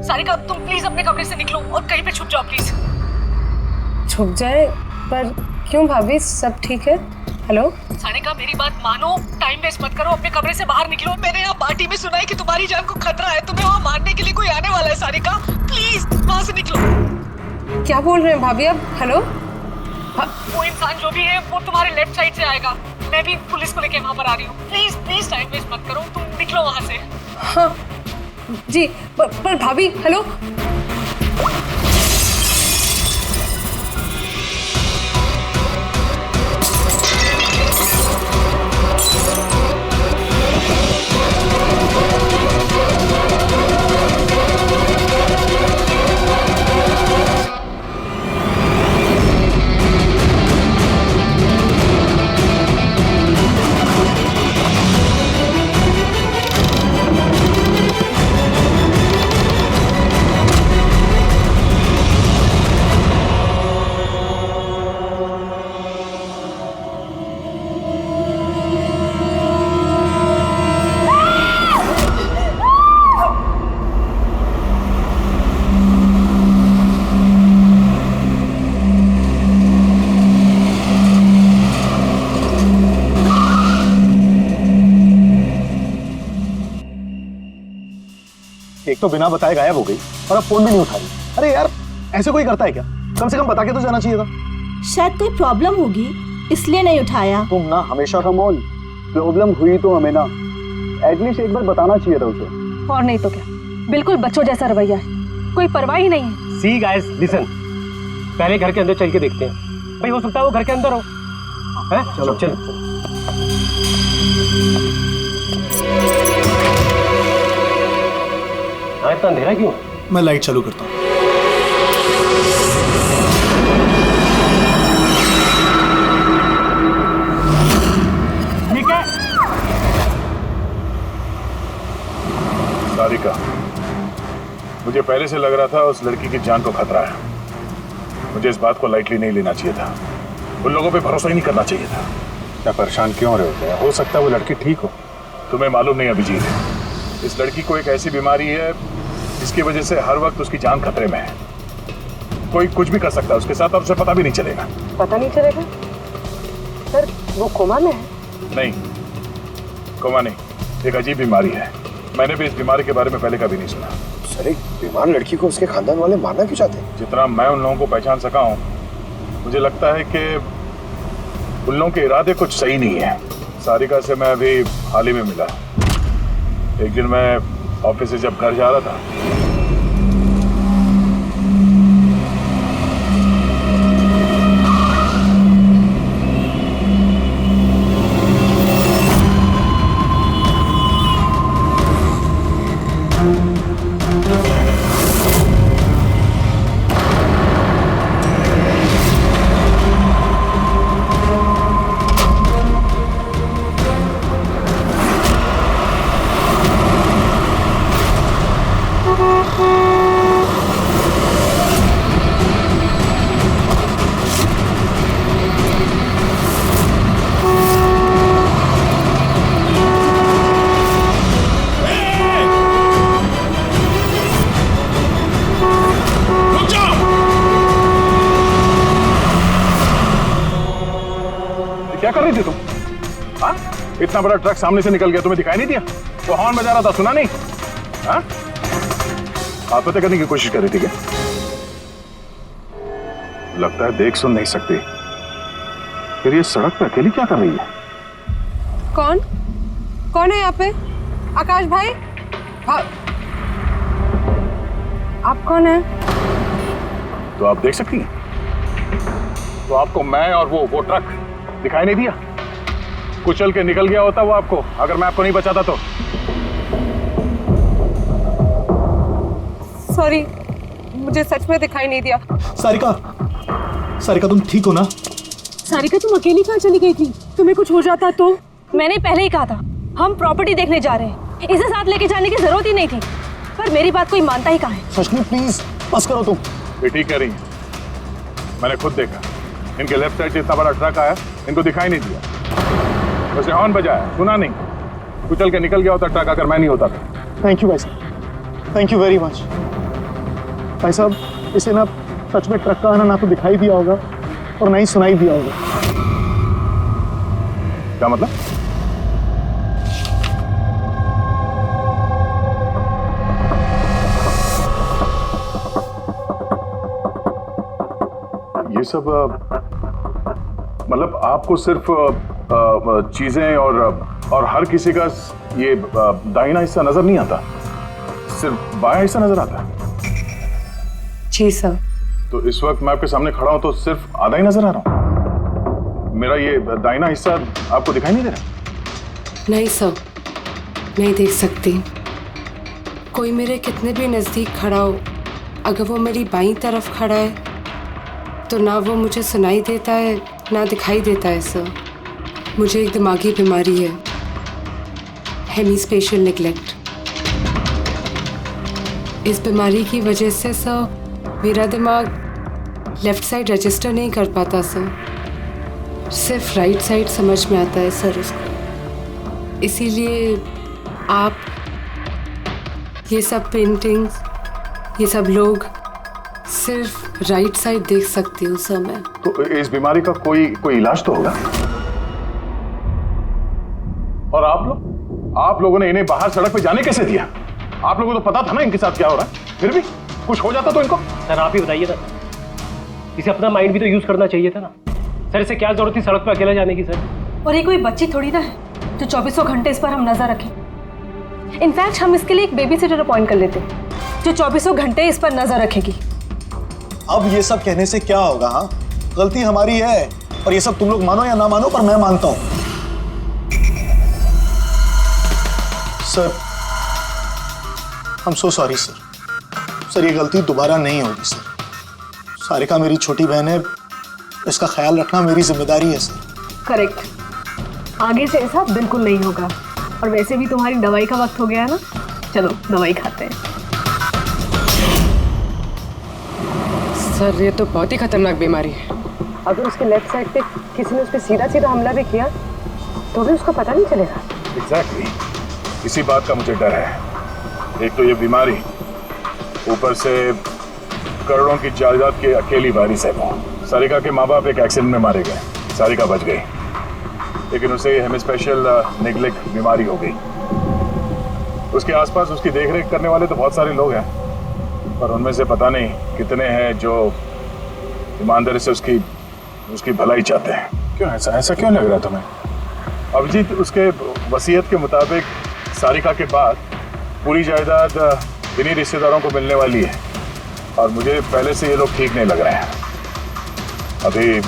सारिका तुम प्लीज अपने कमरे से निकलो और कहीं पे छुप जाओ प्लीज। छुप जाए? पर क्यों भाभी, सब ठीक है? हेलो सारिका मेरी बात मानो, टाइम वेस्ट मत करो, अपने कमरे से बाहर निकलो। मैंने यहाँ पार्टी में सुना है कि तुम्हारी जान को खतरा है, तुम्हें वहाँ मारने के लिए कोई आने वाला है। सारिका प्लीज वहाँ से निकलो। क्या बोल रहे हैं भाभी आप? हेलो वो इंसान जो भी है वो तुम्हारे लेफ्ट साइड से आएगा। मैं भी पुलिस को लेके वहाँ पर आ रही हूँ। प्लीज प्लीज टाइम वेस्ट मत करो, तुम निकलो वहाँ से। हाँ जी, पर भाभी हेलो। एक तो बिना बताए गायब हो गई और अब फोन भी नहीं उठा रही। अरे यार ऐसे कोई करता है क्या? कम से कम बता के तो जाना चाहिए था। शायद कोई प्रॉब्लम होगी इसलिए नहीं उठाया। तुम ना हमेशा का मॉल, प्रॉब्लम हुई तो हमें ना एटलीस्ट एक बार बताना चाहिए था उसे। और नहीं तो क्या, बिल्कुल बच्चों जैसा रवैया है, कोई परवाह ही नहीं है। सी गाइस लिसन, पहले घर के अंदर चल के देखते हैं। भाई हो सकता है वो घर के अंदर हो। हैं? चलो चलो। हाँ इतना अंधेरा क्यों? मैं लाइट चालू करता हूँ। ठीक है। सारिका, मुझे पहले से लग रहा था उस लड़की की जान को खतरा है। मुझे इस बात को लाइटली नहीं लेना चाहिए था, उन लोगों पे भरोसा ही नहीं करना चाहिए था। क्या परेशान क्यों रहे हो? हो सकता है वो लड़की ठीक हो। तुम्हें मालूम नहीं अभिजीत, इस लड़की को एक ऐसी बीमारी है जिसकी वजह से हर वक्त उसकी जान खतरे में है। कोई कुछ भी कर सकता है उसके साथ और उसे पता भी नहीं चलेगा। पता नहीं चलेगा? सर वो कोमा में है? नहीं, कोमा नहीं, एक अजीब बीमारी है। मैंने भी इस बीमारी के बारे में पहले कभी नहीं सुना। सर एक बीमार लड़की को उसके खानदान वाले मारना क्यों चाहते हैं? जितना मैं उन लोगों को पहचान सका हूँ, मुझे लगता है कि उन लोगों के इरादे कुछ सही नहीं है। सारिका से मैं अभी हाल ही में मिला। एक दिन मैं ऑफिस से जब घर जा रहा था, क्या कर रही थी तुम? हाँ? इतना बड़ा ट्रक सामने से निकल गया, तुम्हें दिखाई नहीं दिया? वो हॉर्न बजा रहा था, सुना नहीं? हाँ? आत्महत्या करने की कोशिश कर रही थी क्या? लगता है देख सुन नहीं सकती। फिर ये सड़क पे अकेली क्या कर रही है? कौन कौन है यहाँ पे? आकाश भाई? आप कौन है? तो आप देख सकती हैं? तो आपको मैं और वो ट्रक दिखाई नहीं दिया? कुचल के निकल गया होता वो आपको, अगर मैं आपको नहीं बचाता तो। सॉरी, मुझे सच में दिखाई नहीं दिया। सारिका तुम ठीक हो ना? सारिका तुम अकेली कहाँ चली गई थी? तुम्हें कुछ हो जाता तो? मैंने पहले ही कहा था हम प्रॉपर्टी देखने जा रहे हैं, इसे साथ लेके जाने की जरूरत ही नहीं थी, पर मेरी बात कोई मानता ही कहाँ है। सचनी प्लीज बस करो तुम। ये ठीक कह रही है, मैंने खुद देखा। इनके लेफ्ट साइड से इतना बड़ा ट्रक आया, इनको दिखाई नहीं दिया। वैसे हॉर्न बजाया, सुना नहीं। कुचल के निकल गया होता ट्रक अगर मैं नहीं होता था। थैंक यू भाई साहब, थैंक यू वेरी मच। भाई साहब, इसे ना सच में ट्रक का आना ना तो दिखाई दिया होगा और ना ही सुनाई दिया होगा। क्या मतलब? ये सब मतलब आपको सिर्फ चीजें और हर किसी का ये दाहिना हिस्सा नजर नहीं आता, सिर्फ बायां हिस्सा नजर आता है? जी सर। तो इस वक्त मैं आपके सामने खड़ा हूं तो सिर्फ आधा ही नजर आ रहा हूं? मेरा ये दाहिना हिस्सा आपको दिखाई नहीं दे रहा? नहीं सर, नहीं देख सकती। कोई मेरे कितने भी नज़दीक खड़ा हो, अगर वो मेरी बाईं तरफ खड़ा है तो ना वो मुझे सुनाई देता है ना दिखाई देता है सर। मुझे एक दिमागी बीमारी है, हेमीस्पेशियल नेग्लेक्ट। इस बीमारी की वजह से सर मेरा दिमाग लेफ़्ट साइड रजिस्टर नहीं कर पाता सर, सिर्फ राइट साइड समझ में आता है सर उसको। इसीलिए आप ये सब पेंटिंग्स, ये सब लोग सिर्फ राइट साइड देख सकती हूँ सर मैं। तो इस बीमारी का कोई इलाज तो होगा? और आप लोगों ने इन्हें बाहर सड़क पे जाने कैसे दिया? आप लोगों को तो पता था ना इनके साथ क्या हो रहा है, फिर भी कुछ हो जाता तो इनको। सर आप ही बताइए ना, इसे अपना माइंड भी तो यूज करना चाहिए था ना। सर इसे क्या जरूरत थी सड़क पे अकेला जाने की? सर और ये कोई बच्ची थोड़ी ना है जो 24 घंटे इस पर हम नजर रखें। इनफैक्ट हम इसके लिए एक बेबी सिटर अपॉइंट कर लेते जो 24 घंटे इस पर नजर रखेगी। अब ये सब कहने से क्या होगा? हाँ, गलती हमारी है और ये सब तुम लोग मानो या ना मानो, पर मैं मानता हूं। Sir, I'm so sorry sir, ये गलती दोबारा नहीं होगी सर। सारिका मेरी छोटी बहन है, इसका ख्याल रखना मेरी जिम्मेदारी है सर। करेक्ट, आगे से ऐसा बिल्कुल नहीं होगा। और वैसे भी तुम्हारी दवाई का वक्त हो गया है ना, चलो दवाई खाते हैं। सर ये तो बहुत ही खतरनाक बीमारी है। अगर उसके लेफ्ट साइड पे किसी ने उस पर सीधा सीधा हमला भी किया तो भी उसको पता नहीं चलेगा। एग्जैक्टली, इसी बात का मुझे डर है। एक तो ये बीमारी, ऊपर से करोड़ों की जायदाद के अकेली वारिस है वो। सारिका के माँ बाप एक एक्सीडेंट में मारे गए, सारिका बच गई, लेकिन उसे हेमीस्पेशियल नेग्लेक्ट बीमारी हो गई। उसके आसपास उसकी देखरेख करने वाले तो बहुत सारे लोग हैं, पर उनमें से पता नहीं कितने हैं जो ईमानदारी से उसकी भलाई चाहते हैं। क्यों ऐसा क्यों लग रहा है तुम्हें? अभिजीत, उसके वसीयत के मुताबिक सारिका के बाद पूरी जायदाद इन्हीं रिश्तेदारों को मिलने वाली है, और मुझे पहले से ये लोग ठीक नहीं लग रहे हैं। अभी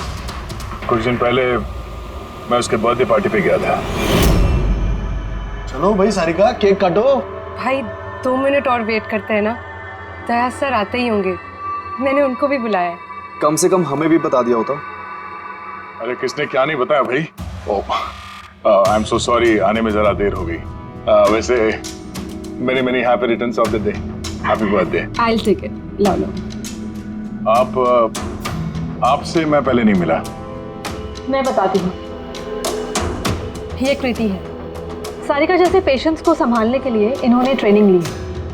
कुछ दिन पहले मैं उसके बर्थडे पार्टी पे गया था। चलो भाई सारिका, केक काटो। भाई 2 मिनट और वेट करते हैं ना, दया सर आते ही होंगे। मैंने उनको भी बुलाया है। कम से कम हमें भी बता दिया होता। अरे किसने क्या नहीं बताया भाई? आई एम सो सॉरी, आने में जरा देर हो गई। वैसे many happy returns of the day, happy birthday. I will take it, लो लो। आपसे मैं पहले नहीं मिला। मैं बताती हूँ, ये कृति है। सारिका जैसे पेशेंट्स को संभालने के लिए इन्होंने ट्रेनिंग ली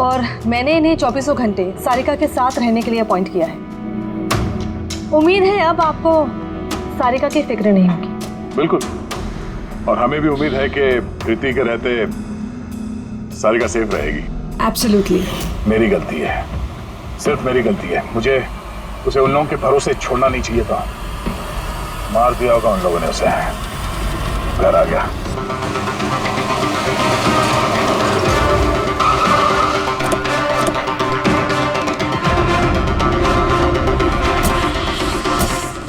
और मैंने इन्हें 24 घंटे सारिका के साथ रहने के लिए अपॉइंट किया है। उम्मीद है अब आपको सारिका की फिक्र नहीं होगी। बिल्कुल, और हमें भी उम्मीद है कि कृति के रहते सारिका सेफ रहेगी। एब्सोल्युटली। मेरी गलती है, सिर्फ मेरी गलती है। मुझे उसे उन लोगों के भरोसे छोड़ना नहीं चाहिए था। मार दिया होगा उन लोगों ने उसे। घर आ गया।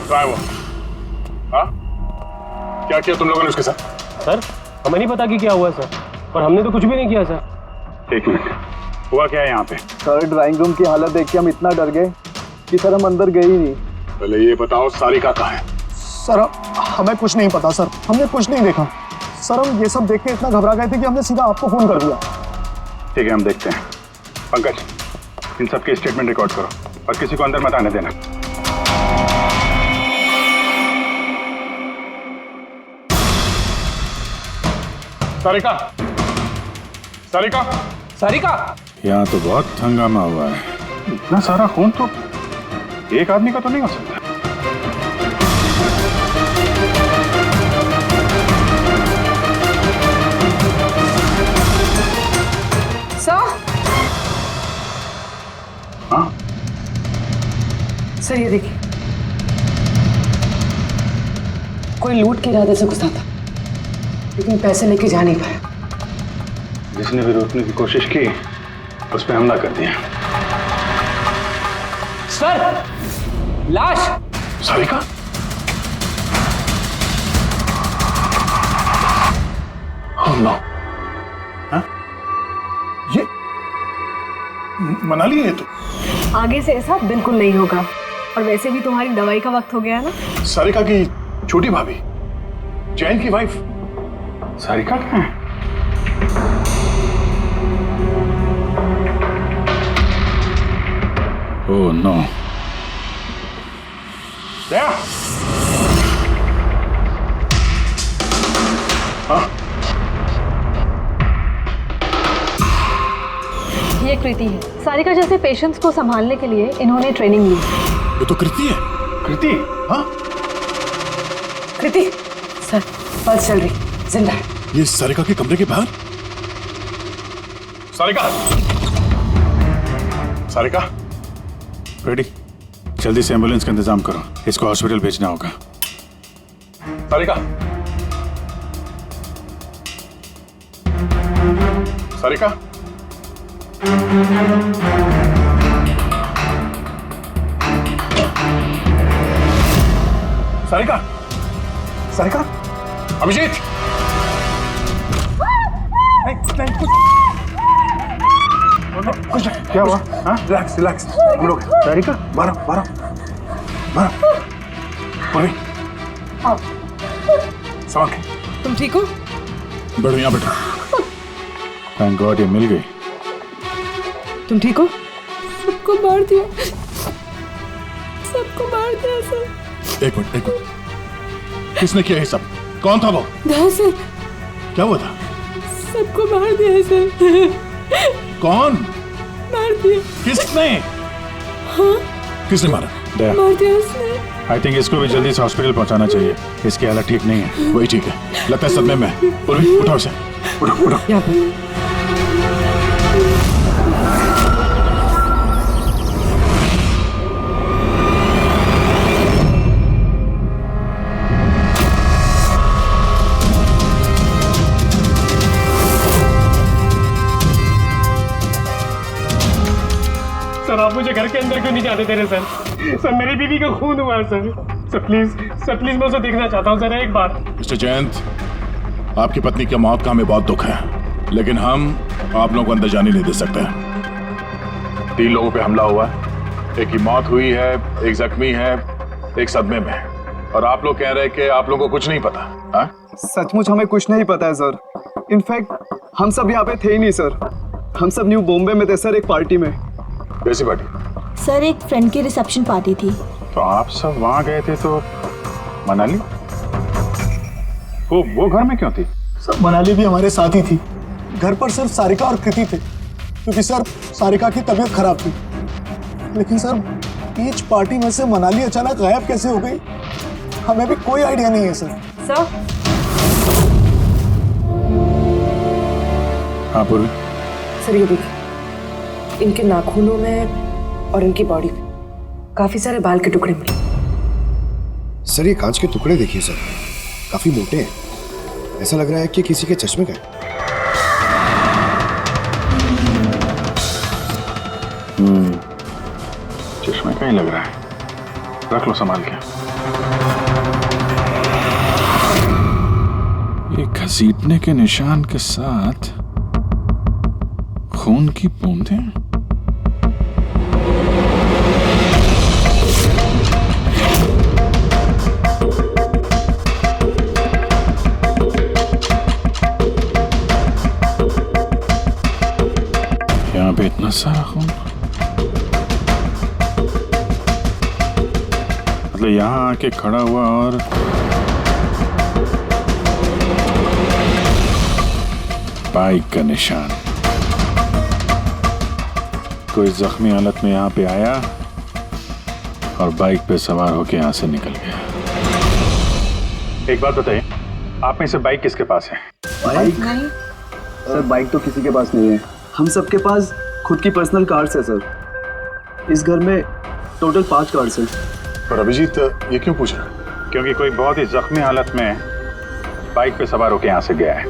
कहाँ है वो? हाँ, क्या किया तुम लोगों ने उसके साथ? सर हमें नहीं पता कि क्या हुआ सर, और हमने तो कुछ भी नहीं किया सर। एक मिनट, हुआ क्या है यहाँ पे? सर ड्राइंग रूम की हालत देख के हम इतना डर गए कि सर हम अंदर गए ही नहीं। पहले ये बताओ सारिका कहाँ है? सर हमें कुछ नहीं पता सर, हमने कुछ नहीं देखा सर। हम ये सब देख के इतना घबरा गए थे कि हमने सीधा आपको फोन कर दिया। ठीक है, हम देखते हैं। पंकज, इन सबके स्टेटमेंट रिकॉर्ड करो और किसी को अंदर मत आने देना। सारिका, सारिका, सारिका! यहाँ तो बहुत हंगामा हुआ है। इतना सारा खून तो एक आदमी का तो नहीं हो सकता। हाँ सर ये देखिए, कोई लूट के इरादे से घुसा था, लेकिन पैसे लेके जा नहीं पाया। जिसने भी रोकने की कोशिश की उस पर हमला कर दिया। सर लाश। सारिका? Oh no! हाँ? ये मनाली है तो? आगे से ऐसा बिल्कुल नहीं होगा, और वैसे भी तुम्हारी दवाई का वक्त हो गया है ना। सारिका की छोटी भाभी, जैन की वाइफ सारिका कहाँ है? Oh no! दया! हाँ? ये कृति है। सारिका जैसे पेशेंट्स को संभालने के लिए इन्होंने ट्रेनिंग ली। ये तो कृति है। कृति? हाँ? कृति सर, पल्स चल रही, जिंदा है। ये सारिका के कमरे के बाहर। सारिका! सारिका? रेडी, जल्दी से एम्बुलेंस का इंतजाम करो, इसको हॉस्पिटल भेजना होगा। सारिका! सारिका? सारिका? सारिका? अभिजीत! कुछ क्या हुआ? हाँ? रिलैक्स रिलैक्स, हम लोग सारिका बारह संभाल के। तुम ठीक हो? बैठो यहाँ बैठो। थैंक गॉड ये मिल गई। तुम ठीक हो? सबको मार दिया, सबको मार दिया सर। एक मिनट। किसने किया ये सब? कौन था वो? सर क्या हुआ था? सबको मार दिया सर। कौन? मार दिया। किसने? हाँ? किसने मारा? दया, मार दिया उसने। आई थिंक इसको भी जल्दी से हॉस्पिटल पहुंचाना चाहिए, इसकी हालत ठीक नहीं है। वही ठीक है, लगता है सदमे में है। पूर्वी उठाओ इसे, उठाओ। यहाँ पे सर आप मुझे घर के अंदर क्यों नहीं जाने दे रहे सर? सर मेरी बीवी का खून हुआ है सर। सर प्लीज मैं उसे देखना चाहता हूँ सर एक बार। मिस्टर जयंत, आपकी पत्नी की मौत का हमें बहुत दुख है, लेकिन हम आप लोगों को अंदर जाने नहीं दे सकते। 3 लोगों पे हमला हुआ है, एक की मौत हुई है, एक जख्मी है, एक सदमे में है, और आप लोग कह रहे हैं कि आप लोगों को कुछ नहीं पता। हाँ? सचमुच हमें कुछ नहीं पता है सर। इनफैक्ट हम सब यहाँ पे थे ही नहीं सर। हम सब न्यू बॉम्बे में थे सर, एक पार्टी में। कैसी पार्टी? सर एक फ्रेंड की रिसेप्शन पार्टी थी। तो आप सब वहां गए थे तो मनाली वो घर में क्यों थी? सर मनाली भी हमारे साथ ही थी। घर पर सिर्फ सारिका और कृति थे, क्योंकि सर सारिका की तबीयत खराब थी। लेकिन सर बीच पार्टी में से मनाली अचानक गायब कैसे हो गई, हमें भी कोई आइडिया नहीं है सर। सर हाँ पूर्वी। सर ये देखिए, इनके नाखूनों में और इनकी बॉडी में काफी सारे बाल के टुकड़े मिले। सर ये कांच के टुकड़े देखिए सर, काफी मोटे हैं। ऐसा लग रहा है कि किसी के चश्मे का है। चश्मे का ही लग रहा है। रख लो संभाल के। ये घसीटने के निशान के साथ खून की बूंदें। यहाँ पे इतना सारा खून, मतलब यहाँ आके खड़ा हुआ और बाइक का निशान। रात को इस जख्मी हालत में यहाँ पे आया और बाइक पे सवार होके यहाँ से निकल गया। एक बात बताइए, आप में से बाइक किसके पास है? बाइक? सर बाइक तो किसी के पास नहीं है। हम सबके पास खुद की पर्सनल कार्स है सर। इस घर में टोटल 5 कार्स हैं। पर अभिजीत ये क्यों पूछ रहा है? क्योंकि कोई बहुत ही जख्मी हालत में बाइक पे सवार होके यहाँ से गया है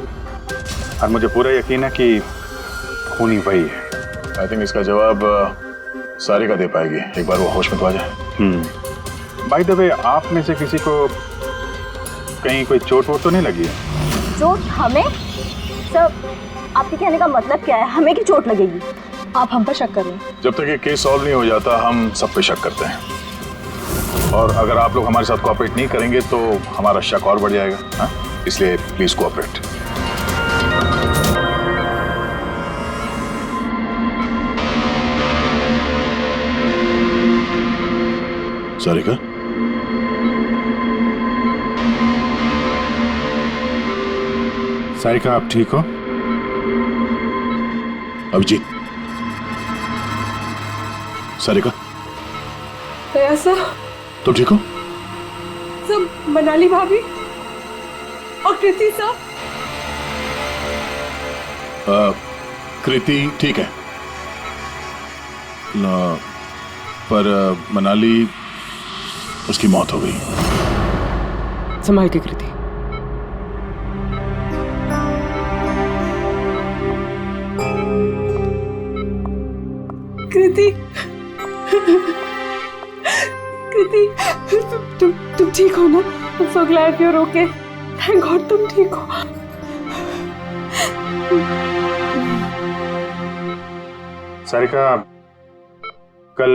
और मुझे पूरा यकीन है कि खूनी वही है। आई थिंक इसका जवाब सारिका दे पाएगी। एक बार वो होश में तो आ जाए। बाय द वे, आप में से किसी को कहीं कोई चोट वोट तो नहीं लगी है? चोट हमें? सर आपके कहने का मतलब क्या है? हमें की चोट लगेगी? आप हम पर शक कर रहे हैं? जब तक ये केस सॉल्व नहीं हो जाता हम सब पे शक करते हैं, और अगर आप लोग हमारे साथ कोऑपरेट नहीं करेंगे तो हमारा शक और बढ़ जाएगा। हाँ? इसलिए प्लीज कोऑपरेट। सारिका, सारिका आप ठीक हो? अभिजीत, सारिका दया सर, तुम ठीक हो? सब मनाली भाभी और कृति सर। कृति ठीक है पर मनाली, उसकी मौत हो गई। संभाल के कृति। कृति, कृति, तुम ठीक हो ना? I'm so glad you're okay. Thank God तुम ठीक हो। सारिका, कल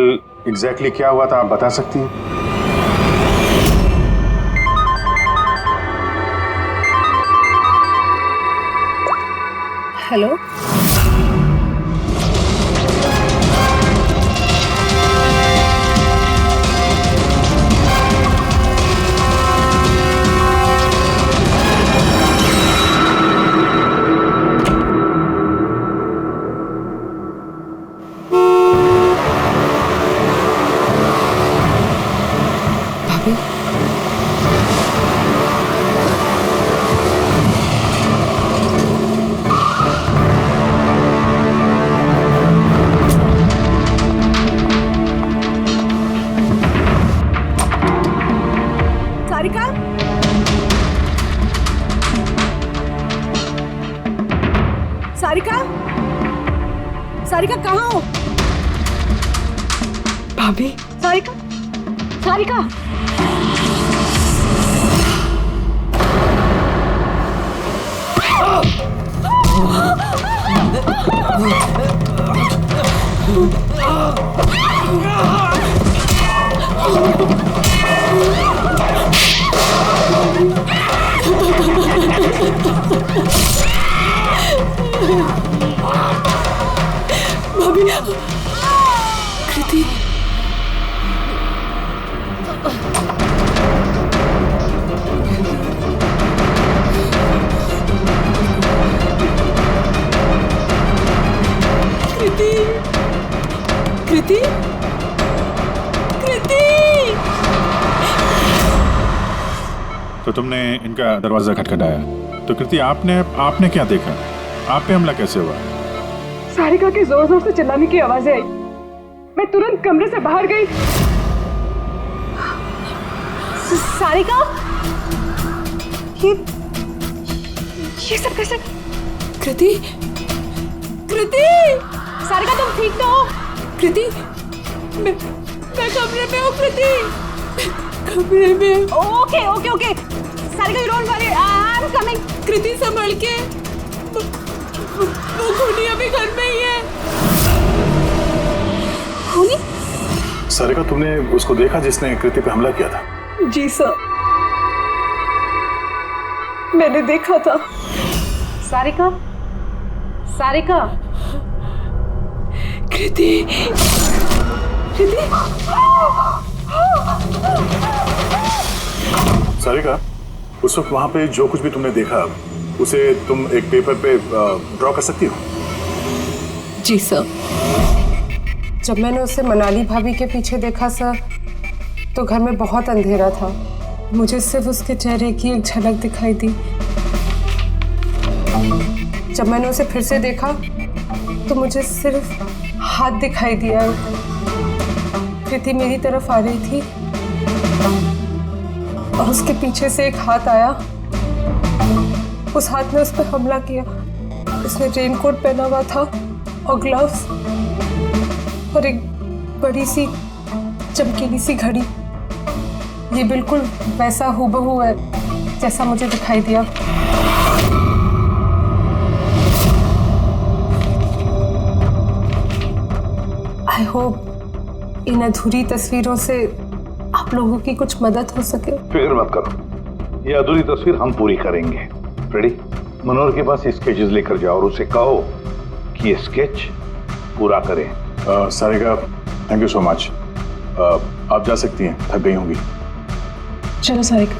एग्जैक्टली क्या हुआ था आप बता सकती हैं? हेलो, सारिका? सारिका? सारिका कहाँ हो? भाभी, सारिका? सारिका? भाभी, कृति, कृति, कृति, कृति। तो तुमने इनका दरवाजा खटखटाया, तो कृति आपने क्या देखा? आप पे हमला कैसे हुआ? सारिका के जोर जोर से चिल्लाने की आवाजें आई। मैं तुरंत कमरे से बाहर गई। सारिका? ये सब कैसे? कृति, कृति, सारिका तुम ठीक तो हो? कृति, मैं कमरे में हूँ। कृति, कमरे में। Okay okay okay Sarika, you don't worry, I am coming. Kriti संभल के, वो खूनी अभी घर में ही है। खूनी? सारिका, तुमने उसको देखा जिसने कृति पे हमला किया था? जी सर, मैंने देखा था। सारिका, सारिका, कृति, कृति। सारिका, उस वक्त वहां पे जो कुछ भी तुमने देखा उसे तुम एक पेपर पे ड्रॉ कर सकती हो? जी सर। जब मैंने उसे मनाली भाभी के पीछे देखा सर, तो घर में बहुत अंधेरा था। मुझे सिर्फ उसके चेहरे की एक झलक दिखाई दी। जब मैंने उसे फिर से देखा तो मुझे सिर्फ हाथ दिखाई दिया। कृति मेरी तरफ आ रही थी और उसके पीछे से एक हाथ आया। उस हाथ ने उस पर हमला किया। उसने रेनकोट पहना हुआ था और ग्लव्स और एक बड़ी सी चमकीली सी घड़ी। ये बिल्कुल वैसा हूबहू है जैसा मुझे दिखाई दिया। आई होप इन अधूरी तस्वीरों से आप लोगों की कुछ मदद हो सके। फिक्र मत करो, ये अधूरी तस्वीर हम पूरी करेंगे। फ्रेडी, मनोहर के पास स्केचेस लेकर जाओ और उसे कहो कि ये स्केच पूरा करे। Sarika, thank you so much. आप जा सकती हैं, थक गई होंगी। चलो सारिका।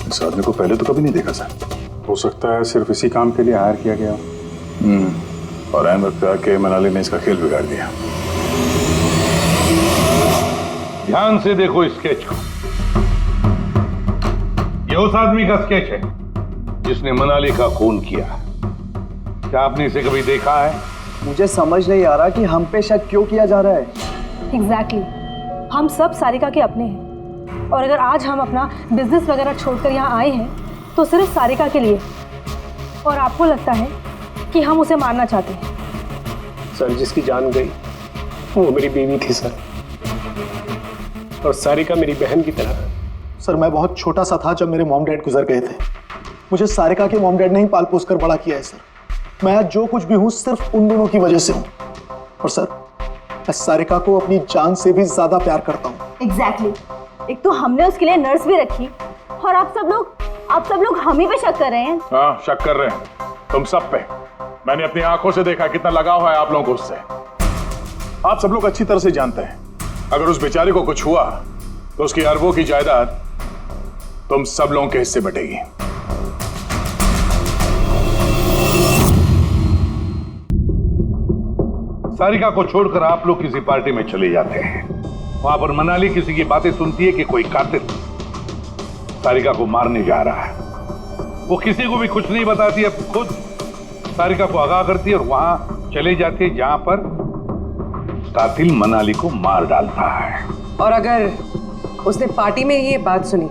इस आदमी को पहले तो कभी नहीं देखा सर। हो सकता है सिर्फ इसी काम के लिए हायर किया गया। और अहम वक्त आके मनाली ने इसका खेल बिगाड़ दिया। ध्यान से देखो इस स्केच को। ये उस आदमी का स्केच है जिसने मनाली का खून किया। क्या आपने इसे कभी देखा है? मुझे समझ नहीं आ रहा कि हम पे शक क्यों किया जा रहा है। एग्जैक्टली, हम सब सारिका के अपने हैं और अगर आज हम अपना बिजनेस वगैरह छोड़कर यहाँ आए हैं तो सिर्फ सारिका के लिए। और आपको लगता है कि हम उसे मारना चाहते हैं? सर, जिसकी जान गई वो मेरी बीवी थी सर, और सारिका मेरी बहन की तरह। सर, मैं बहुत छोटा सा था जब मेरे मॉम डैड गुजर गए थे। मुझे सारिका के मॉम डैड ने ही पाल पोस कर बड़ा किया है सर। मैं आज जो कुछ भी हूँ सिर्फ उन दोनों की वजह से हूँ। और सर, मैं सारिका को अपनी जान से भी ज्यादा प्यार करता हूँ। एग्जैक्टली। एक तो हमने उसके लिए नर्स भी रखी और आप सब लोग हम ही पे शक कर रहे हैं। हाँ, शक कर रहे हैं तुम सब पे। मैंने अपनी आंखों से देखा कितना लगाव है आप लोगों को उससे। आप सब लोग अच्छी तरह से जानते हैं अगर उस बेचारे को कुछ हुआ तो उसकी अरबों की जायदाद तुम सब लोगों के हिस्से बटेगी। सारिका को छोड़कर आप लोग किसी पार्टी में चले जाते हैं। वहां पर मनाली किसी की बातें सुनती है कि कोई कातिल सारिका को मारने जा रहा है। वो किसी को भी कुछ नहीं बताती, अब खुद सारिका को आगाह करती है और वहां चले जाती है जहां पर कातिल मनाली को मार डालता है। और अगर उसने पार्टी में ये बात सुनी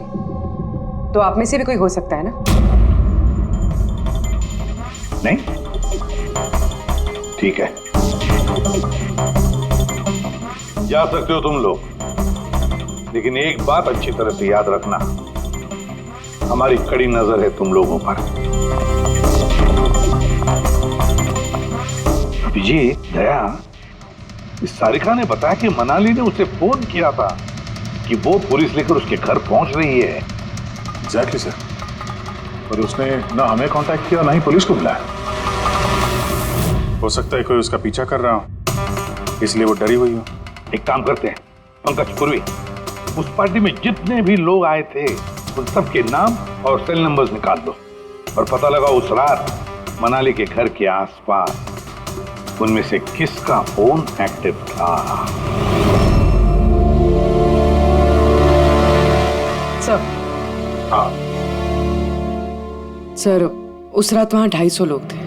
तो आप में से भी कोई हो सकता है ना? नहीं? ठीक है, जा सकते हो तुम लोग, लेकिन एक बात अच्छी तरह से याद रखना, हमारी कड़ी नजर है तुम लोगों पर। विजय, दया, इस सारिका ने बताया कि मनाली ने उसे फोन किया था कि वो पुलिस लेकर उसके घर पहुंच रही है। एग्जैक्टली सर, पर उसने ना हमें कांटेक्ट किया ना ही पुलिस को बुलाया। हो सकता है कोई उसका पीछा कर रहा हो, इसलिए वो डरी हुई हो। एक काम करते हैं पंकज, पूर्वी, उस पार्टी में जितने भी लोग आए थे उन सबके नाम और सेल नंबर्स निकाल दो और पता लगा उस रात मनाली के घर के आसपास उनमें से किसका फोन एक्टिव था। सर, हाँ सर, उस रात वहाँ 250 लोग थे,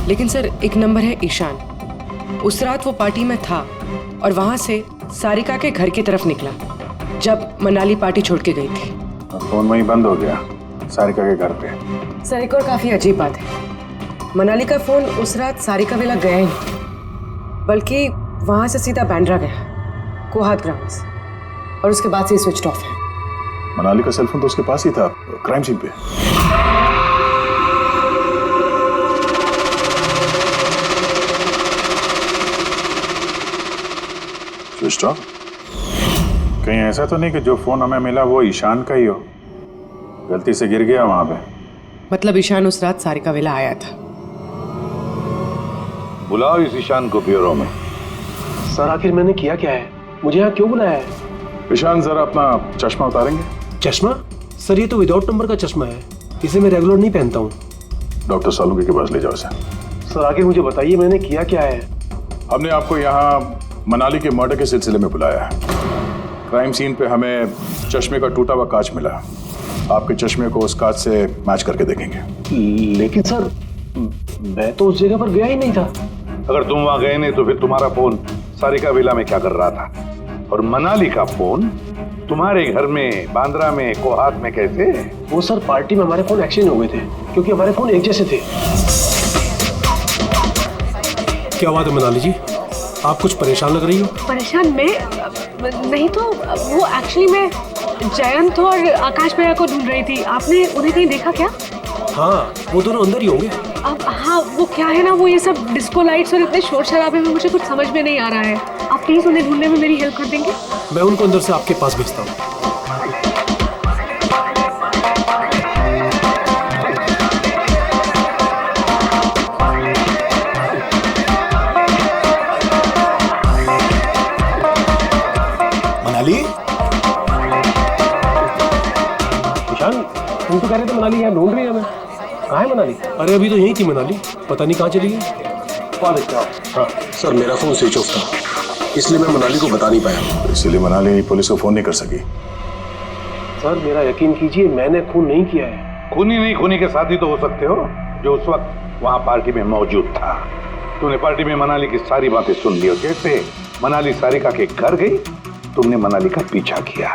लेकिन सर एक नंबर है ईशान। उस रात वो पार्टी में था और वहाँ से सारिका के घर की तरफ निकला जब मनाली पार्टी छोड़ के गई थी। फोन वहीं बंद हो गया सारिका के घर पे। सर, एक और काफी अजीब बात है, मनाली का फोन उस रात सारिका विला गया ही नहीं, बल्कि वहाँ से सीधा बांद्रा गया, कोहात ग्राउंड्स, और उसके बाद से स्विच ऑफ है। मनाली का सेलफोन तो उसके पास ही था क्राइम सीन पे। Switch off? कहीं ऐसा तो नहीं कि जो फोन हमें मिला वो ईशान का ही हो, गलती से गिर गया वहां पे? मतलब ईशान उस रात सारिका विला आया था। बुलाओ इस ईशान को ब्यूरो में। सर, आखिर मैंने किया क्या है? मुझे यहाँ क्यों बुलाया है? ईशान, जरा अपना चश्मा उतारेंगे? चश्मा? सर ये तो विदाउट नंबर का चश्मा है, इसे मैं रेगुलर नहीं पहनता हूँ। डॉक्टर सालुंके के पास ले जाओ इसे। सर आगे मुझे बताइए मैंने किया क्या है? हमने आपको यहाँ मनाली के मर्डर के सिलसिले में बुलाया है। क्राइम सीन पे हमें चश्मे का टूटा हुआ कांच मिला। आपके चश्मे को उस कांच से मैच करके देखेंगे। लेकिन सर मैं तो उस जगह पर गया ही नहीं था। अगर तुम वहां गए नहीं तो फिर तुम्हारा फोन सारिका विला में क्या कर रहा था? और मनाली का फोन तुम्हारे घर में बांद्रा में कोहात में कैसे? वो सर पार्टी में हमारे फोन एक्सचेंज हो गए थे क्योंकि हमारे फोन एक जैसे थे। क्या बात है मनाली जी, आप कुछ परेशान लग रही हो? परेशान मैं नहीं तो वो एक्चुअली मैं जयंत और आकाश भैया को ढूंढ रही थी। आपने उन्हें कहीं देखा क्या? हाँ वो दोनों अंदर ही होंगे। अब हाँ वो क्या है ना, वो ये सब डिस्को लाइट्स और इतने शोर शराबे में मुझे कुछ समझ में नहीं आ रहा है। आप प्लीज उन्हें ढूंढने में मेरी हेल्प कर देंगे? मैं उनको अंदर से आपके पास भेजता हूँ। मनाली, ईशान तुम तो कह रहे थे मनाली यहाँ ढूंढ रही है हमें। कहाँ है मनाली? अरे अभी तो यहीं थी मनाली, पता नहीं कहाँ चली गई। हाँ सर, मेरा फोन स्विच ऑफ था इसलिए मैं मनाली को बता नहीं पाया। इसीलिए मनाली पुलिस को फोन नहीं कर सकी। सर मेरा यकीन कीजिए मैंने खून नहीं किया है। खूनी नहीं, खूनी के साथी तो हो सकते हो जो उस वक्त वहां पार्टी में मौजूद था। तूने पार्टी में मनाली की सारी बातें सुन ली और जैसे मनाली सारिका के घर गई तुमने मनाली का पीछा किया।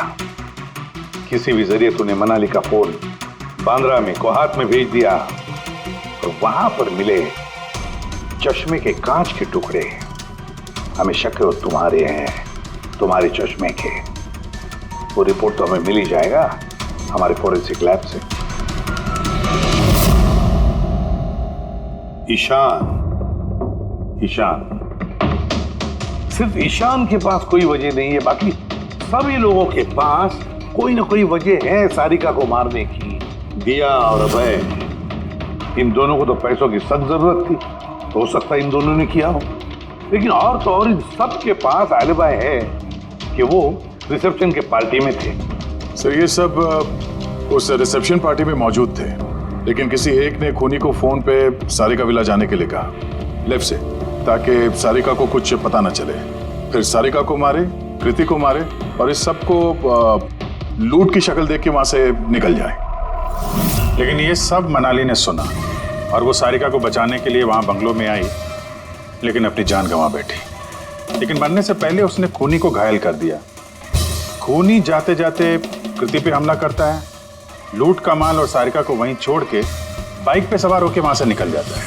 किसी भी जरिए तूने मनाली का फोन बांद्रा में कोहात में भेज दिया और वहां पर मिले चश्मे के कांच के टुकड़े हमें शक है तुम्हारे हैं, तुम्हारे चश्मे के। वो रिपोर्ट तो हमें मिल ही जाएगा हमारे फोरेंसिक लैब से। ईशान सिर्फ ईशान के पास कोई वजह नहीं है, बाकी सभी लोगों के पास कोई ना कोई वजह है सारिका को मारने की। दिया और अभय, इन दोनों को तो पैसों की सख्त जरूरत थी, तो हो सकता है इन दोनों ने किया हो। लेकिन और तो और इन सब के पास एलिबाई है कि वो रिसेप्शन के पार्टी में थे। सर ये सब उस रिसेप्शन पार्टी में मौजूद थे, लेकिन किसी एक ने खूनी को फोन पे सारिका विला जाने के लिए कहा लेफ्ट से, ताकि सारिका को कुछ पता न चले। फिर सारिका को मारे, कृति को मारे और इस सब को लूट की शक्ल देख के वहां से निकल जाए। लेकिन ये सब मनाली ने सुना और वो सारिका को बचाने के लिए वहां बंगलों में आई, लेकिन अपनी जान गंवा बैठी। लेकिन मरने से पहले उसने खूनी को घायल कर दिया। खूनी जाते जाते कृति पे हमला करता है, लूट का माल और सारिका को वहीं छोड़ के बाइक पे सवार होकर वहां से निकल जाता है।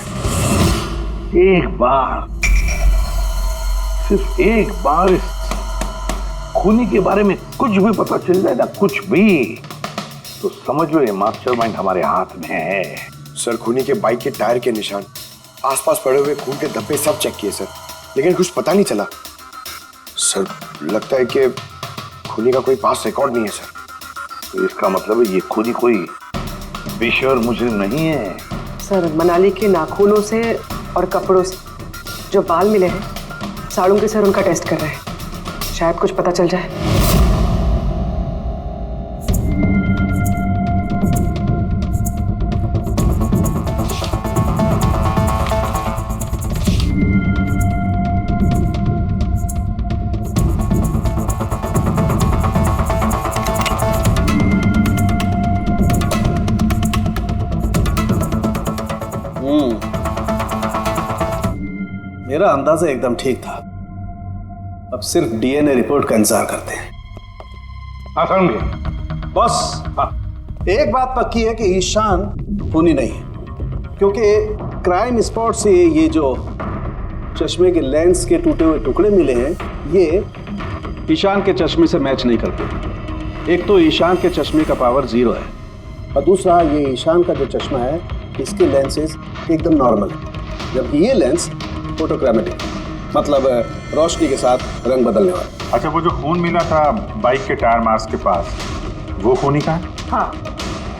एक बार, सिर्फ एक बार इस खूनी के बारे में कुछ भी पता चल जाए ना, कुछ भी, तो समझ लो ये मास्टरमाइंड हमारे हाथ में है। सर खूनी के बाइक के टायर के निशान, आसपास पड़े हुए खून के धब्बे सब चेक किए सर, लेकिन कुछ पता नहीं चला। सर लगता है कि खूनी का कोई पास रिकॉर्ड नहीं है सर। तो इसका मतलब है ये खूनी कोई पेशेवर मुजरिम नहीं है। सर मनाली के नाखूनों से और कपड़ों से जो बाल मिले हैं, सालुंके सर उनका टेस्ट कर रहे हैं, शायद कुछ पता चल जाए। मेरा अंदाजा एकदम ठीक था। अब सिर्फ डीएनए रिपोर्ट का इंतजार करते हैं। बॉस, एक बात पक्की है कि ईशान खूनी नहीं है, क्योंकि क्राइम स्पॉट से ये जो चश्मे के लेंस के टूटे हुए टुकड़े मिले हैं, ये ईशान के चश्मे से मैच नहीं करते। एक तो ईशान के चश्मे का पावर 0 है और दूसरा ये ईशान का जो चश्मा है इसके लेंसेज एकदम नॉर्मल है, जबकि ये लेंस फोटोग्रामेटिक, मतलब रोशनी के साथ रंग बदलने वाला। अच्छा, वो जो खून मिला था बाइक के टायर मार्क्स के पास, वो खूनी का है? हाँ,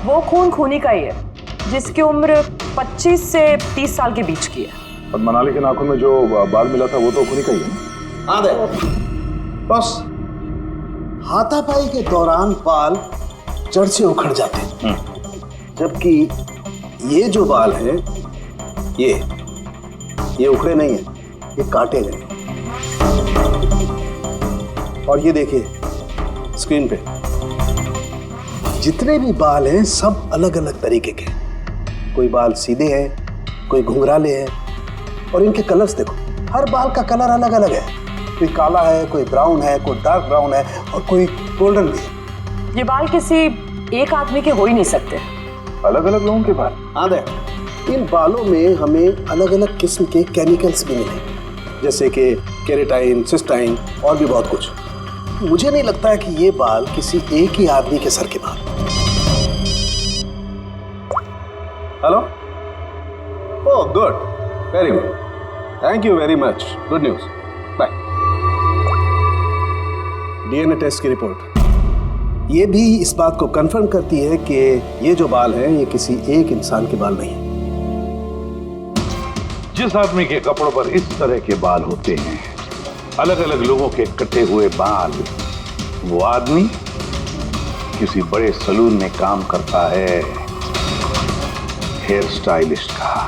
वो खून खूनी का ही है, जिसकी उम्र 25 से 30 साल के बीच की है। और मनाली के नाखून में जो बाल मिला था वो तो खूनी का ही है। हाँ दे बस, हाथापाई के दौरान बाल जड़ से उखड़ जाते हैं, जबकि ये जो बाल हैं ये उखड़े नहीं है, ये काटे गए। और ये देखिए स्क्रीन पे जितने भी बाल हैं सब अलग अलग तरीके के। कोई बाल सीधे हैं, कोई घुंघराले हैं, और इनके कलर्स देखो, हर बाल का कलर अलग अलग है। कोई काला है, कोई ब्राउन है, कोई डार्क ब्राउन है, और कोई गोल्डन भी है। ये बाल किसी एक आदमी के हो ही नहीं सकते। अलग अलग लोगों के बाल? हाँ देख, इन बालों में हमें अलग अलग किस्म के केमिकल्स भी मिले, जैसे कि केराटिन, सिस्टाइन और भी बहुत कुछ। मुझे नहीं लगता है कि ये बाल किसी एक ही आदमी के सर के बाल। Hello? Oh good, very good, thank you very much, good news, bye. DNA test की रिपोर्ट ये भी इस बात को कंफर्म करती है कि ये जो बाल हैं ये किसी एक इंसान के बाल नहीं है। जिस आदमी के कपड़ों पर इस तरह के बाल होते हैं, अलग अलग लोगों के कटे हुए बाल, वो आदमी किसी बड़े सलून में काम करता है, हेयर स्टाइलिस्ट का।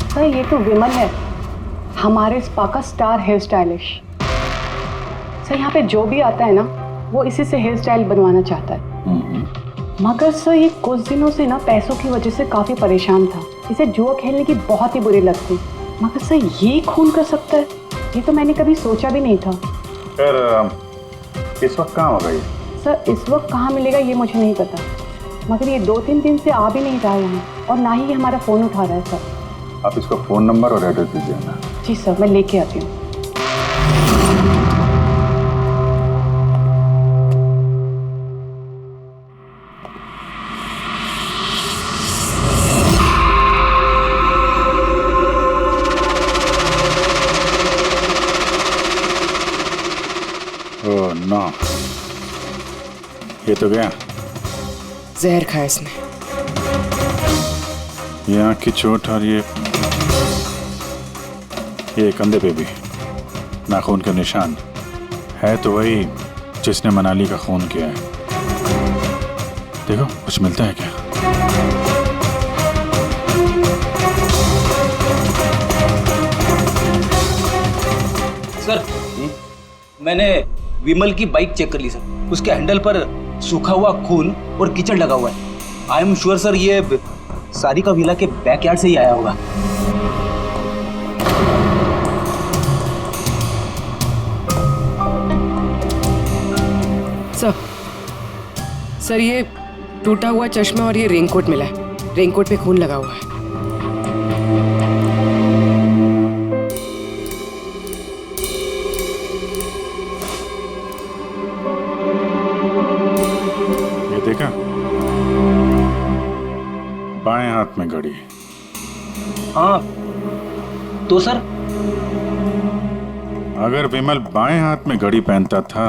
सर ये तो विमल है, हमारे स्पा का स्टार हेयर स्टाइलिस्ट। सर यहाँ पे जो भी आता है ना वो इसी से हेयर स्टाइल बनवाना चाहता है। मगर सर ये कुछ दिनों से ना पैसों की वजह से काफ़ी परेशान था। इसे जुआ खेलने की बहुत ही बुरी लत थी। मगर सर ये खून कर सकता है, ये तो मैंने कभी सोचा भी नहीं था। फिर इस वक्त कहाँ होगा ये? सर इस वक्त कहाँ मिलेगा ये मुझे नहीं पता, मगर ये 2-3 दिन से आ भी नहीं रहा है यहाँ, और ना ही ये हमारा फ़ोन उठा रहा है। सर आप इसको फ़ोन नंबर और एड्रेस दीजिए ना। जी सर, मैं लेके आती हूँ। ओह नो, ये तो गया। जहर खाया इसने। ये आँख की चोट और ये कंधे पे भी नाखून के निशान है, तो वही जिसने मनाली का खून किया है। देखो कुछ मिलता है क्या? सर मैंने विमल की बाइक चेक कर ली सर, उसके हैंडल पर सूखा हुआ खून और कीचड़ लगा हुआ है। आई एम श्योर सर ये सारिका विला के बैकयार्ड से ही आया होगा। सर ये टूटा हुआ चश्मा और ये रेनकोट मिला है। रेनकोट पे खून लगा हुआ है। ये देखा, बाएं हाथ में घड़ी। हाँ तो सर अगर विमल बाएं हाथ में घड़ी पहनता था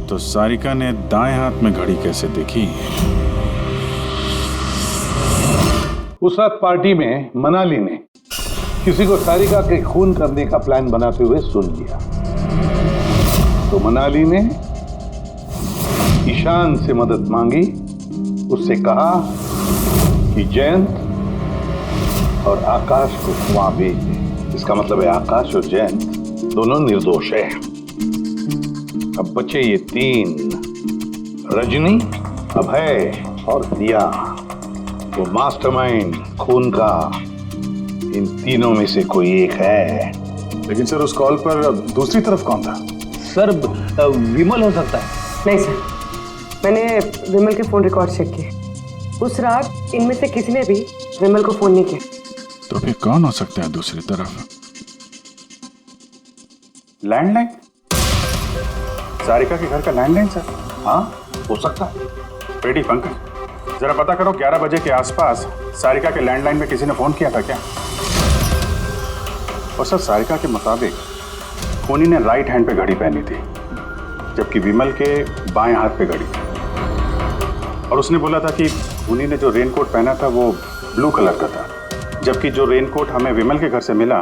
तो सारिका ने दाएं हाथ में घड़ी कैसे देखी? उस रात पार्टी में मनाली ने किसी को सारिका के खून करने का प्लान बनाते हुए सुन लिया, तो मनाली ने ईशान से मदद मांगी। उससे कहा कि जयंत और आकाश को वहां भेज दे। इसका मतलब है आकाश और जयंत दोनों निर्दोष है। अब बचे ये 3, रजनी, अभय और दिया। वो मास्टरमाइंड खून का इन तीनों में से कोई एक है। लेकिन सर उस कॉल पर दूसरी तरफ कौन था? सर विमल हो सकता है। नहीं सर, मैंने विमल के फ़ोन रिकॉर्ड चेक किए। उस रात इनमें से किसी ने भी विमल को फ़ोन नहीं किया। तो फिर कौन हो सकता है दूसरी तरफ? लैंडलाइन? सारिका के घर का लैंडलाइन सर? हाँ हो सकता है। बेटी पंकज, जरा पता करो 11 बजे के आसपास सारिका के लैंडलाइन में किसी ने फोन किया था क्या? और सर सारिका के मुताबिक खूनी ने राइट हैंड पे घड़ी पहनी थी, जबकि विमल के बाएं हाथ पे घड़ी। और उसने बोला था कि खूनी ने जो रेनकोट पहना था वो ब्लू कलर का था, जबकि जो रेनकोट हमें विमल के घर से मिला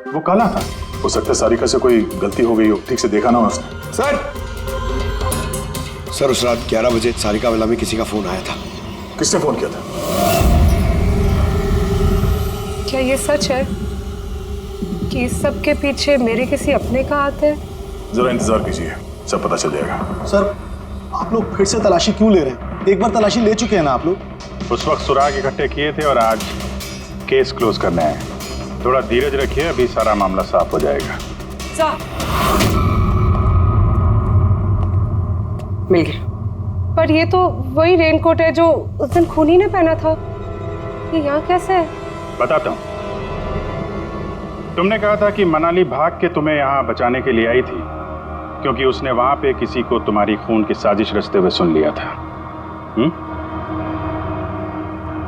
वो काला था। हो सकता है सारिका से कोई गलती हो गई हो, ठीक से देखा ना हो उसने। सर उस रात 11 बजे सारिका विला में किसी का फोन आया था। किसने फोन किया था? क्या ये सच है कि इस सब के पीछे मेरे किसी अपने का हाथ है? जरा इंतजार कीजिए, सब पता चल जाएगा। सर आप लोग फिर से तलाशी क्यों ले रहे हैं? एक बार तलाशी ले चुके हैं ना आप लोग। उस वक्त सुराग इकट्ठे किए थे और आज केस क्लोज करना है। थोड़ा धीरज रखिए, अभी सारा मामला साफ हो जाएगा। मिल गया। पर ये तो वही रेनकोट है जो उस दिन खूनी ने पहना था। ये यहाँ कैसे है? बताता हूँ। तुमने कहा था कि मनाली भाग के तुम्हें यहाँ बचाने के लिए आई थी, क्योंकि उसने वहां पे किसी को तुम्हारी खून की साजिश रचते हुए सुन लिया था।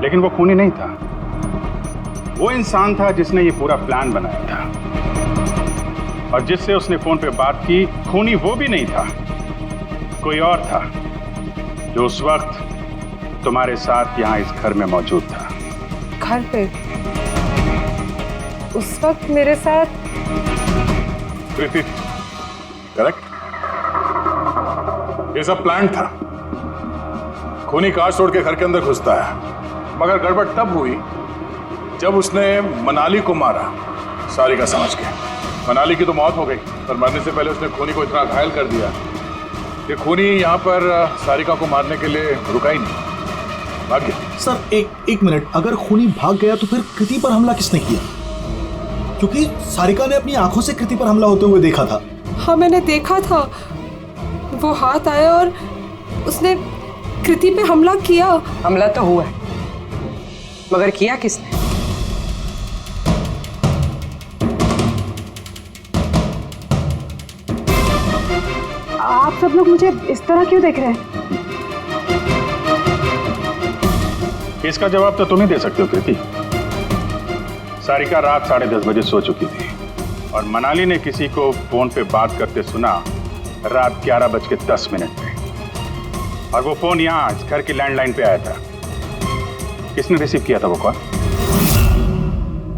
लेकिन वो खूनी नहीं था, वो इंसान था जिसने ये पूरा प्लान बनाया था। और जिससे उसने फोन पे बात की, खूनी वो भी नहीं था, कोई और था जो उस वक्त तुम्हारे साथ यहाँ इस घर में मौजूद था। घर पे? उस वक्त मेरे साथ? कृति, करेक्ट। ये सब प्लान था। खूनी कांच तोड़ के घर के अंदर घुसता है, मगर गड़बड़ तब हुई जब उसने मनाली को मारा, सारिका समझ के। मनाली की तो मौत हो गई, पर मरने से पहले उसने खूनी को इतना घायल कर दिया कि खूनी यहाँ पर सारिका को मारने के लिए रुका ही नहीं, भाग गया। सर एक मिनट, अगर खूनी भाग गया तो फिर कृति पर हमला किसने किया? क्योंकि सारिका ने अपनी आंखों से कृति पर हमला होते हुए देखा था। हाँ मैंने देखा था, वो हाथ आया और उसने कृति पे हमला किया। हमला तो हुआ है, मगर किया किसने? आप सब लोग मुझे इस तरह क्यों देख रहे हैं? इसका जवाब तो तुम ही दे सकते हो कृति। सारिका रात 10:30 बजे सो चुकी थी और मनाली ने किसी को फोन पे बात करते सुना रात 11:10 पे, और वो फोन यहाँ इस घर की लैंडलाइन पे आया था। किसने रिसीव किया था वो कॉल?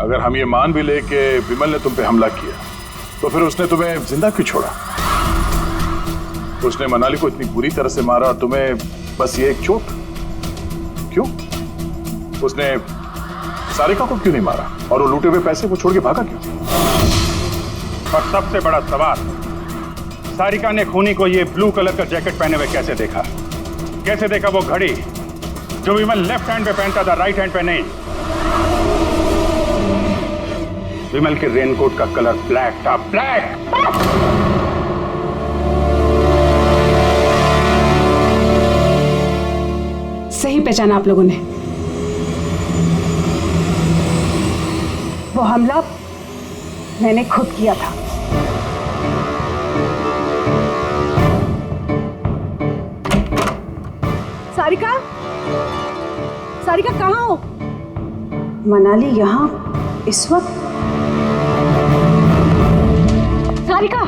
अगर हम ये मान भी ले कि विमल ने तुम पे हमला किया, तो फिर उसने तुम्हें जिंदा क्यों छोड़ा? उसने मनाली को इतनी बुरी तरह से मारा और तुम्हें बस ये एक चोट क्यों? उसने सारिका को क्यों नहीं मारा? और वो लूटे हुए पैसे वो छोड़ के भागा क्यों? और सबसे बड़ा सवाल, सारिका ने खूनी को ये ब्लू कलर का जैकेट पहने हुए कैसे देखा? कैसे देखा वो घड़ी जो विमल लेफ्ट हैंड पे पहनता था, राइट हैंड पे नहीं? विमल के रेनकोट का कलर ब्लैक था, ब्लैक। सही पहचाना आप लोगों ने। वो हमला मैंने खुद किया था। सारिका, सारिका कहाँ हो? मनाली यहाँ इस वक्त? सारिका!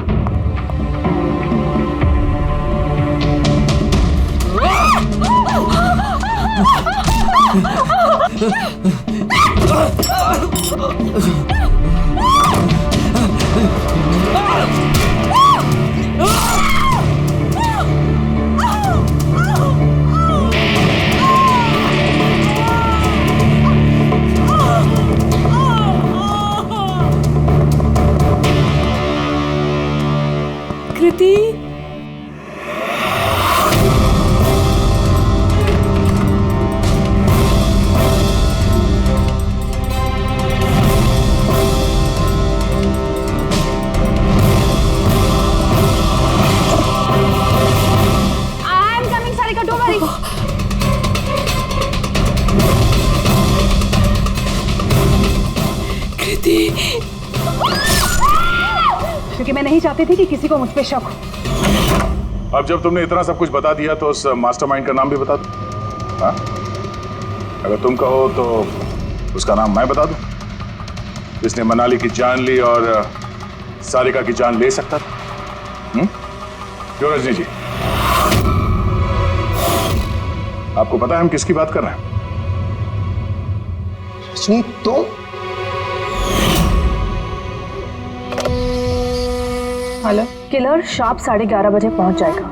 कृति, क्योंकि मैं नहीं चाहती थी कि किसी को मुझ पे शक हो। अब जब तुमने इतना सब कुछ बता दिया तो उस मास्टरमाइंड का नाम भी बता दो। हाँ? अगर तुम कहो तो उसका नाम मैं बता दूं, जिसने मनाली की जान ली और सारिका की जान ले सकता था। क्यों रजनी जी? आपको पता है हम किसकी बात कर रहे हैं? रजनी तो हेलो, किलर शार्प 11:30 बजे पहुंच जाएगा।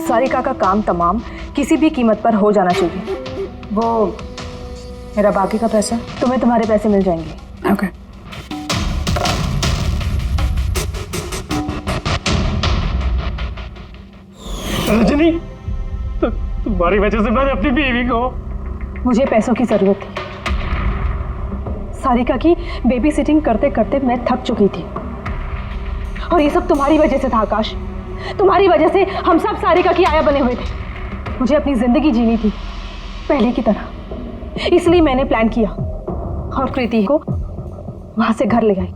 सारिका का काम तमाम किसी भी कीमत पर हो जाना चाहिए। वो मेरा बाकी का पैसा, तुम्हें तुम्हारे पैसे मिल जाएंगे। ओके। रजनी, तो तुम्हारी वजह से मैंने अपनी बीवी को, मुझे पैसों की जरूरत थी। सारिका की बेबी सिटिंग करते करते मैं थक चुकी थी, और ये सब तुम्हारी वजह से था आकाश। तुम्हारी वजह से हम सब सारिका की आया बने हुए थे। मुझे अपनी जिंदगी जीनी थी पहले की तरह, इसलिए मैंने प्लान किया और कृति को वहां से घर ले गई।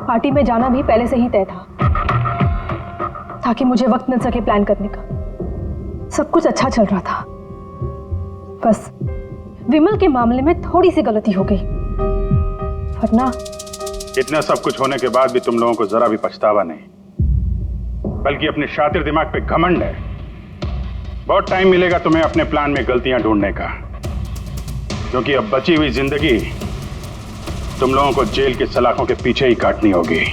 पार्टी में जाना भी पहले से ही तय था ताकि मुझे वक्त मिल सके प्लान करने का। सब कुछ अच्छा चल रहा था, बस विमल के मामले में थोड़ी सी गलती हो गई, वरना इतना सब कुछ होने के बाद भी तुम लोगों को जरा भी पछतावा नहीं, बल्कि अपने शातिर दिमाग पे घमंड है। बहुत टाइम मिलेगा तुम्हें अपने प्लान में गलतियां ढूंढने का, क्योंकि अब बची हुई जिंदगी तुम लोगों को जेल के सलाखों के पीछे ही काटनी होगी।